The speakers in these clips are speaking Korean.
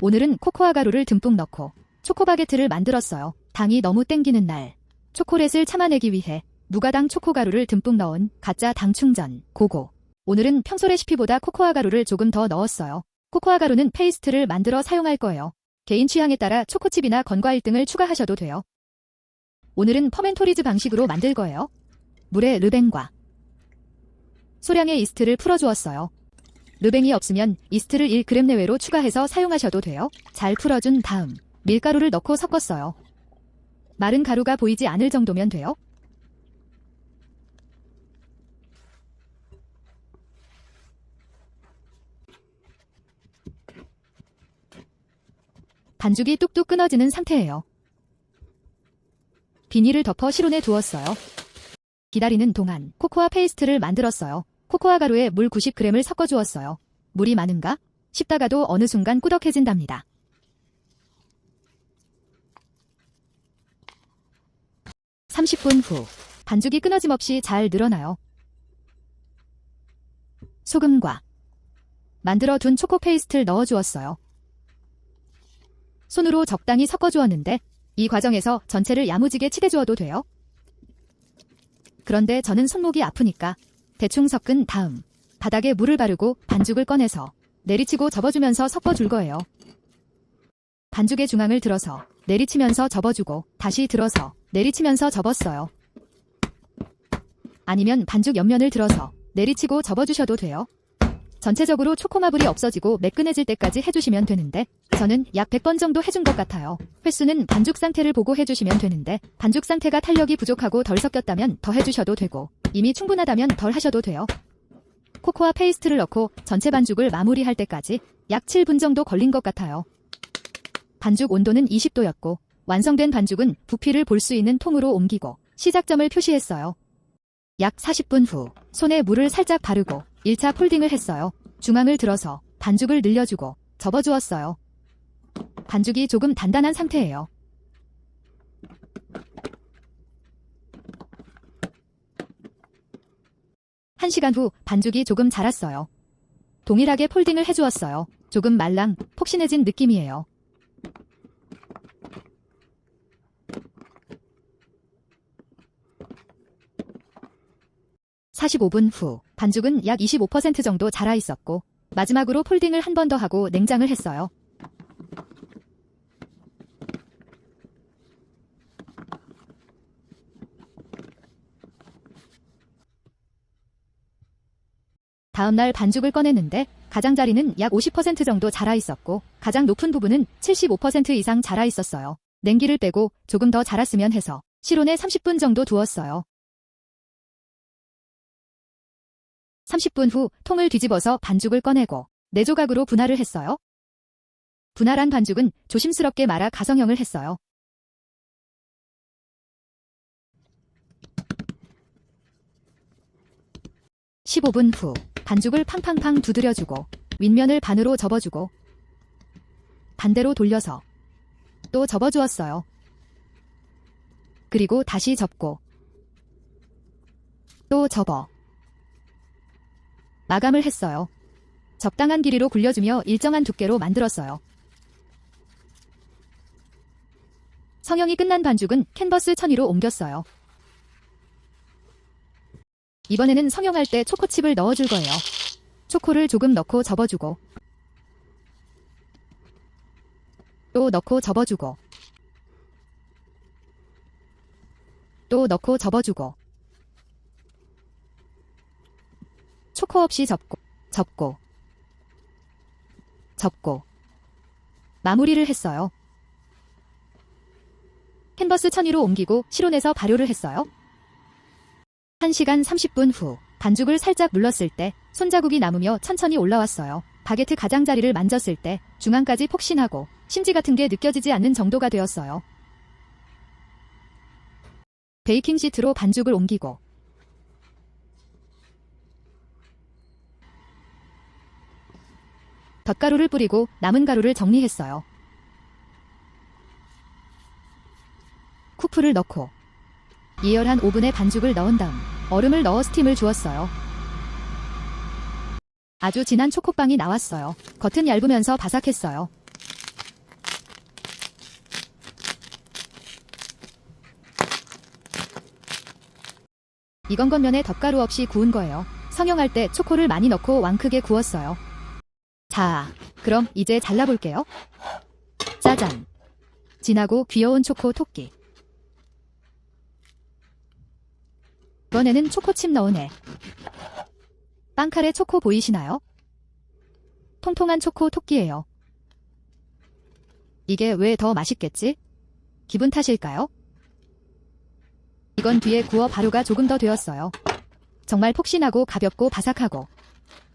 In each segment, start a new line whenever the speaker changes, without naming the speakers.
오늘은 코코아 가루를 듬뿍 넣고 초코바게트를 만들었어요. 당이 너무 땡기는 날. 초콜릿을 참아내기 위해 무가당 초코가루를 듬뿍 넣은 가짜 당 충전, 고고. 오늘은 평소 레시피보다 코코아 가루를 조금 더 넣었어요. 코코아 가루는 페이스트를 만들어 사용할 거예요. 개인 취향에 따라 초코칩이나 건과일 등을 추가하셔도 돼요. 오늘은 퍼멘토리즈 방식으로 만들 거예요. 물에 르뱅과 소량의 이스트를 풀어주었어요. 르뱅이 없으면 이스트를 1g 내외로 추가해서 사용하셔도 돼요. 잘 풀어준 다음 밀가루를 넣고 섞었어요. 마른 가루가 보이지 않을 정도면 돼요. 반죽이 뚝뚝 끊어지는 상태예요. 비닐을 덮어 실온에 두었어요. 기다리는 동안 코코아 페이스트를 만들었어요. 코코아 가루에 물 90g을 섞어주었어요. 물이 많은가 싶다가도 어느 순간 꾸덕해진답니다. (30분) 후 반죽이 끊어짐 없이 잘 늘어나요. 소금과 만들어 둔 초코 페이스트를 넣어주었어요. 손으로 적당히 섞어주었는데 이 과정에서 전체를 야무지게 치대주어도 돼요. 그런데 저는 손목이 아프니까 대충 섞은 다음 바닥에 물을 바르고 반죽을 꺼내서 내리치고 접어주면서 섞어줄 거예요. 반죽의 중앙을 들어서 내리치면서 접어주고 다시 들어서 내리치면서 접었어요. 아니면 반죽 옆면을 들어서 내리치고 접어주셔도 돼요. 전체적으로 초코마블이 없어지고 매끈해질 때까지 해주시면 되는데 저는 약 100번 정도 해준 것 같아요. 횟수는 반죽 상태를 보고 해주시면 되는데 반죽 상태가 탄력이 부족하고 덜 섞였다면 더 해주셔도 되고 이미 충분하다면 덜 하셔도 돼요. 코코아 페이스트를 넣고 전체 반죽을 마무리할 때까지 약 7분 정도 걸린 것 같아요. 반죽 온도는 20도였고 완성된 반죽은 부피를 볼 수 있는 통으로 옮기고 시작점을 표시했어요. 약 40분 후 손에 물을 살짝 바르고 1차 폴딩을 했어요. 중앙을 들어서 반죽을 늘려주고 접어주었어요. 반죽이 조금 단단한 상태예요. 한 시간 후 반죽이 조금 자랐어요. 동일하게 폴딩을 해주었어요. 조금 말랑, 폭신해진 느낌이에요. (45분) 후 반죽은 약 25% 정도 자라 있었고 마지막으로 폴딩을 한 번 더 하고 냉장을 했어요. 다음날 반죽을 꺼냈는데 가장자리는 약 50% 정도 자라 있었고 가장 높은 부분은 75% 이상 자라 있었어요. 냉기를 빼고 조금 더 자랐으면 해서 실온에 30분 정도 두었어요. 30분 후 통을 뒤집어서 반죽을 꺼내고 4조각으로 분할을 했어요. 분할한 반죽은 조심스럽게 말아 가성형을 했어요. (15분) 후 반죽을 팡팡팡 두드려주고 윗면을 반으로 접어주고 반대로 돌려서 또 접어주었어요. 그리고 다시 접고 또 접어 마감을 했어요. 적당한 길이로 굴려주며 일정한 두께로 만들었어요. 성형이 끝난 반죽은 캔버스 천위로 옮겼어요. 이번에는 성형할 때 초코칩을 넣어줄 거예요. 초코를 조금 넣고 접어주고 또 넣고 접어주고 또 넣고 접어주고 초코 없이 접고 접고 접고 마무리를 했어요. 캔버스 천위로 옮기고 실온에서 발효를 했어요. 1시간 30분 후 반죽을 살짝 눌렀을 때 손자국이 남으며 천천히 올라왔어요. 바게트 가장자리를 만졌을 때 중앙까지 폭신하고 심지 같은 게 느껴지지 않는 정도가 되었어요. 베이킹 시트로 반죽을 옮기고 덧가루를 뿌리고 남은 가루를 정리했어요. 쿠프를 넣고 예열한 오븐에 반죽을 넣은 다음 얼음을 넣어 스팀을 주었어요. 아주 진한 초코빵이 나왔어요. 겉은 얇으면서 바삭했어요. 이건 겉면에 덧가루 없이 구운 거예요. 성형할 때 초코를 많이 넣고 왕크게 구웠어요. 자, 그럼 이제 잘라볼게요. 짜잔! 진하고 귀여운 초코 토끼. 이번에는 초코칩 넣은 애. 빵칼에 초코 보이시나요? 통통한 초코 토끼예요. 이게 왜 더 맛있겠지? 기분 탓일까요? 이건 뒤에 구워 발효가 조금 더 되었어요. 정말 폭신하고 가볍고 바삭하고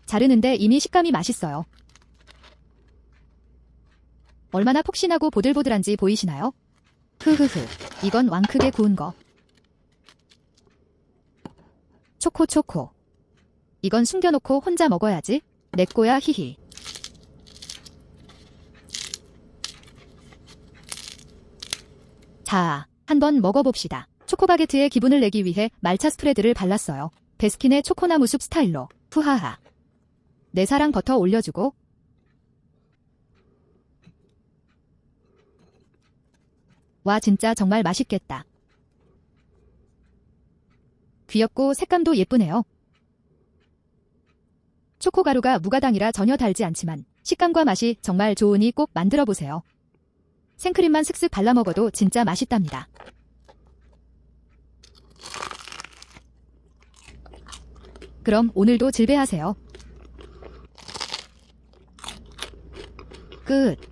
자르는데 이미 식감이 맛있어요. 얼마나 폭신하고 보들보들한지 보이시나요? 흐흐흐, 이건 왕크게 구운 거. 초코. 이건 숨겨놓고 혼자 먹어야지. 내 거야 히히. 자, 한번 먹어봅시다. 초코바게트의 기분을 내기 위해 말차 스프레드를 발랐어요. 베스킨의 초코나무 숲 스타일로. 푸하하. 내 사랑 버터 올려주고. 와, 진짜 정말 맛있겠다. 귀엽고 색감도 예쁘네요. 초코가루가 무가당이라 전혀 달지 않지만 식감과 맛이 정말 좋으니 꼭 만들어보세요. 생크림만 슥슥 발라 먹어도 진짜 맛있답니다. 그럼 오늘도 질배하세요. 끝.